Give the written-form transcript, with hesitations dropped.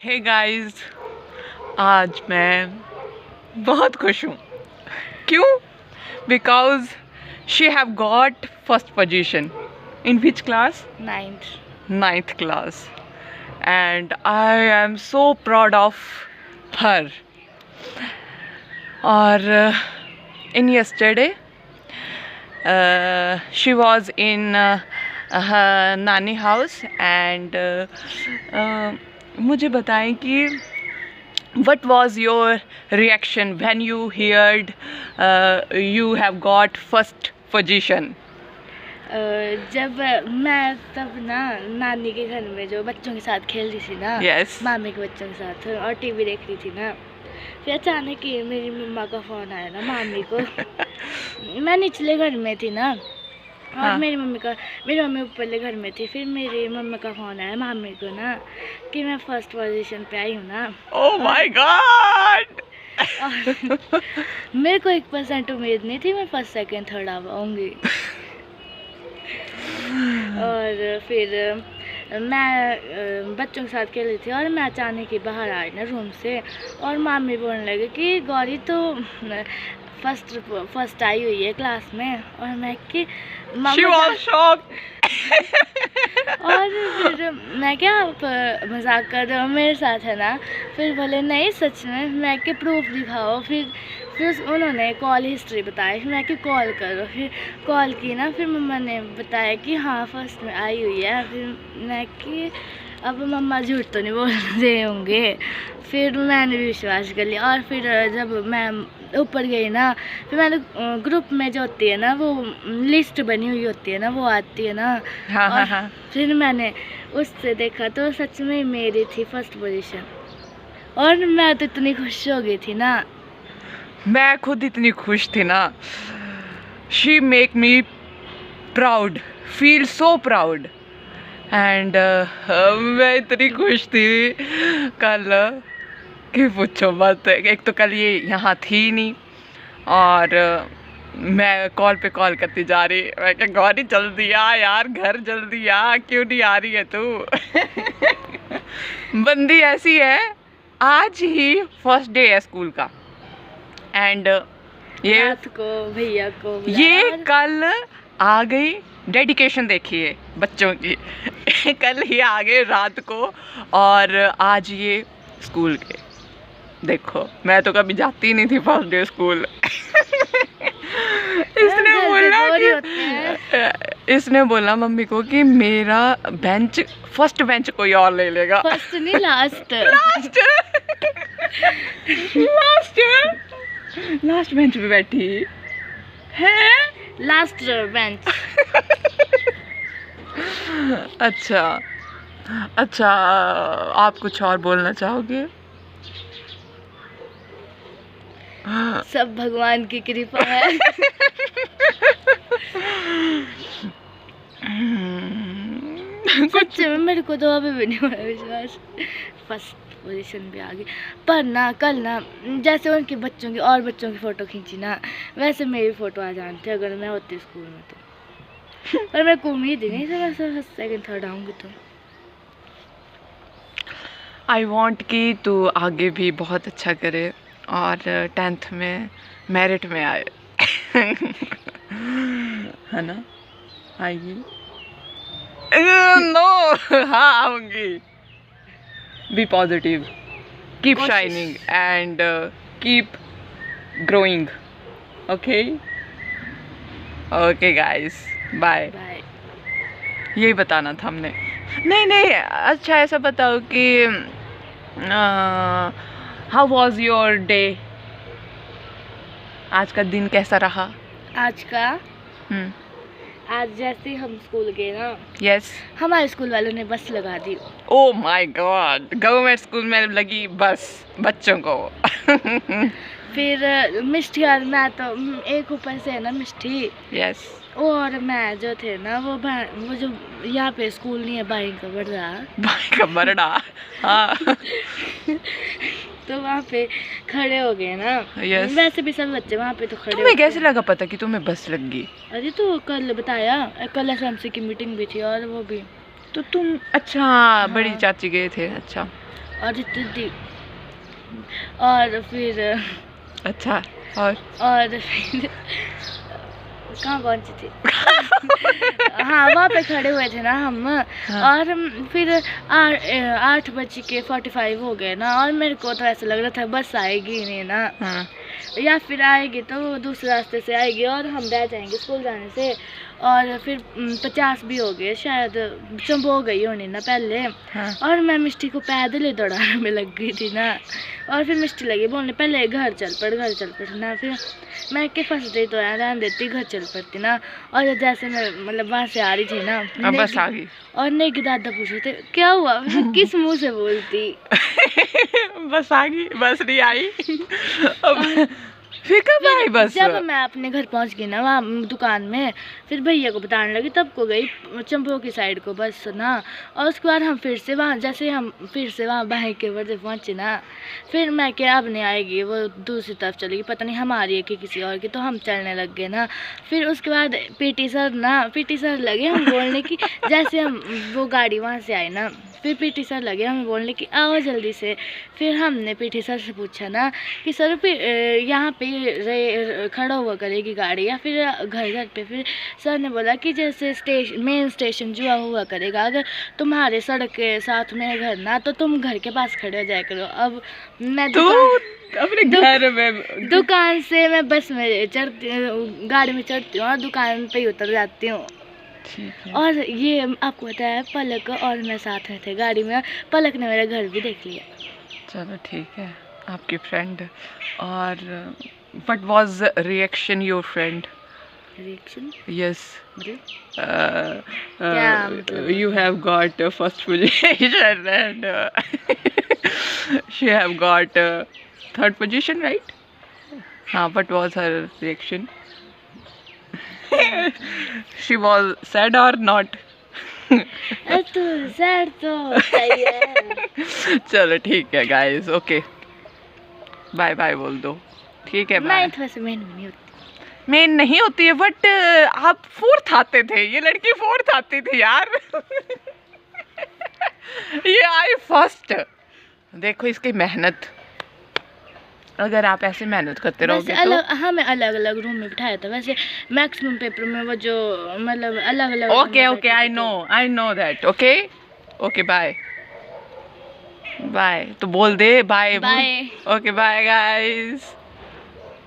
Hey guys, आज मैं बहुत खुश हूँ। क्यों? Because she have got first position in which class? ninth class, and I am so proud of her. Or in yesterday, she was in her नानी house and मुझे बताएं कि what was your reaction when you heard you have got first position? जब मैं तब ना नानी के घर में जो बच्चों के साथ खेल रही थी ना, Yes. मामी के बच्चों के साथ और टीवी देख रही थी ना, फिर अचानक ही मेरी मम्मा का फ़ोन आया ना मामी को। मैं निचले घर में थी ना और हाँ. मेरी मम्मी ऊपरले घर में थी। फिर मेरी मम्मा का फ़ोन आया मामी को ना कि मैं फर्स्ट पोजीशन पे आई हूँ ना। Oh my God! और मेरे को 1% उम्मीद नहीं थी मैं फर्स्ट सेकंड थर्ड आऊँगी। और फिर मैं बच्चों के साथ खेल रही थी और मैं अचानक ही बाहर आई ना रूम से और मामी बोलने लगे कि गौरी तो फर्स्ट आई हुई है क्लास में। और मैं कि She was shocked. और फिर मैं क्या आप मजाक कर रहे हो मेरे साथ है ना? फिर बोले नहीं सच में। मैं कि प्रूफ दिखाओ। फिर उन्होंने कॉल हिस्ट्री बताई। फिर मैं कि कॉल करो। फिर कॉल की ना, फिर मम्मा ने बताया कि हाँ फर्स्ट में आई हुई है। फिर मैं कि अब मम्मा झूठ तो नहीं बोल रहे होंगे। फिर मैंने भी विश्वास कर लिया। और फिर जब मैं ऊपर गई ना, फिर मैंने ग्रुप में जो होती है ना वो लिस्ट बनी हुई होती है ना, वो आती है ना। हाँ, और हाँ, हाँ. फिर मैंने उससे देखा तो सच में मेरी थी फर्स्ट पोजीशन। और मैं तो इतनी खुश हो गई थी ना। मैं खुद इतनी खुश थी ना. She make me proud, feel so proud. And मैं इतनी खुश थी कल कि पूछो मत। एक तो कल ये यहाँ थी नहीं और मैं कॉल पे कॉल करती जा रही। मैं क्या गौरी जल्दी आ यार, घर जल्दी आ, क्यों नहीं आ रही है तू? बंदी ऐसी है। आज ही फर्स्ट डे है स्कूल का एंड ये रात को भैया को ये बुलाया। कल आ गई। डेडिकेशन देखिए बच्चों की। कल ही आ गए रात को और आज ये स्कूल के। देखो मैं तो कभी जाती नहीं थी फर्स्ट डे स्कूल। इसने बोला मम्मी को कि मेरा बेंच फर्स्ट बेंच कोई और ले लेगा। फर्स्ट नहीं लास्ट। लास्ट बेंच पे बैठी है। Last bench. अच्छा, आप कुछ और बोलना चाहोगे? सब भगवान की कृपा है। सच में मेरे को तो अभी भी नहीं हो रहा विश्वास फर्स्ट पोजीशन पे आ गई। पर ना कल ना जैसे उनके बच्चों की और बच्चों की फ़ोटो खींची ना, वैसे मेरी फ़ोटो आ जाती अगर मैं होती स्कूल में तो। पर मेरे को उम्मीद ही नहीं थी मैं फर्स्ट सेकंड थर्ड आऊँगी तो। आई वॉन्ट कि तू आगे भी बहुत अच्छा करे और 10th में मेरिट में आए। है ना? आएगी? नो। हाँ आऊँगी। बी पॉजिटिव, कीप कोशिश। Shining and keep growing. Okay okay guys, bye. Bye. यही बताना था हमने. नहीं अच्छा ऐसा बताओ कि हाउ वॉज योर डे? आज का दिन कैसा रहा? आज का आज जैसे हम स्कूल गए ना, यस. हमारे स्कूल वालों ने बस लगा दी। Oh my god, government school में लगी बस बच्चों को. फिर मिष्टी और मैं तो एक ऊपर से है ना मिष्टी यस. और मैं जो थे ना वो जो यहाँ पे स्कूल नहीं है भाई का बढ़ रहा भाई का बरड़ा. हाँ. तो वहाँ पे खड़े हो गए ना. Yes. वैसे भी सब बच्चे वहाँ पे तो खड़े तुम्हें होते कैसे हैं। लगा पता कि तुम्हें बस लग गई? अरे तो कल बताया, कल एसएमसी की मीटिंग भी थी और वो भी तो तुम अच्छा बड़ी चाची गए थे. अच्छा और जीती थी। और फिर अच्छा, और फिर कहाँ पहुँची थी? हाँ, वहाँ पे खड़े हुए थे ना हम। हाँ। और फिर 8:45 हो गए ना, और मेरे को तो ऐसा लग रहा था बस आएगी ही नहीं ना, हाँ। या फिर आएगी तो वो दूसरे रास्ते से आएगी और हम रह जाएंगे स्कूल जाने से। और फिर 50 भी हो गए शायद, चंबो गई होनी ना पहले। हाँ। और मैं मिष्टी को पैदल ही दौड़ाने में लग गई थी ना। और फिर मिष्टी लगी बोलने पहले घर चल पड़ ना। फिर मैं के फंस गई तो यार रहने देती, घर चल पड़ती ना। और जैसे मैं मतलब वहाँ से आ रही थी ना, अब बस आ गई। और नहीं कि दादा पूछ रहे थे क्या हुआ, मैं किस मुंह से बोलती। बस आ गई, बस नहीं आई। अब फिर कब आई बस? जब मैं अपने घर पहुंच गई ना वहाँ दुकान में, फिर भैया को बताने लगी, तब को गई चंपो की साइड को बस ना। और उसके बाद हम फिर से वहाँ बाइक के बढ़ते पहुँचे ना। फिर मैं क्या अब नहीं आएगी, वो दूसरी तरफ चलेगी, पता नहीं हमारी है कि किसी और की, तो हम चलने लग गए ना। फिर उसके बाद पीटी सर लगे हम बोलने की, जैसे हम वो गाड़ी वहाँ से आई ना, फिर पीटी सर लगे हमें बोलने की आओ जल्दी से। फिर हमने पीटी सर से पूछा ना कि सर यहाँ पे खड़ा हुआ करेगी गाड़ी या फिर घर पे। फिर सर ने बोला कि जैसे मेन स्टेशन जो हुआ करेगा, अगर तुम्हारे सड़क के साथ में घर ना, तो तुम घर के पास खड़े हो जाया करो। अब मैं अपने घर में दुकान से मैं बस में गाड़ी में चढ़ती हूँ और दुकान पे ही उतर जाती हूँ। और ये आपको पता है, पलक और मैं साथ में थे गाड़ी में, पलक ने मेरा घर भी देख लिया। चलो ठीक है, आपकी फ्रेंड। और what was reaction your friend? Reaction? Yes, क्या मतलब? you have got first position and she have got third position, right? हाँ, what was her reaction? She was sad or not? तो सैड तो सही है। चलो ठीक है गाइस, ओके, बाय बाय बोल दो। ठीक है, बाय। वैसे मेन नहीं होती, मेन नहीं होती है, बट आप 4th आते थे, ये लड़की 4th आती थी यार। ये आई फर्स्ट। देखो इसकी मेहनत, अगर आप ऐसे मेहनत करते रहोगे तो। हमें अलग अलग रूम में बिठाया था वैसे, मैक्सिमम पेपर में वो जो मतलब अलग अलग। Okay, I know that. Okay, bye. तो बोल दे bye. Bye. Okay, bye guys.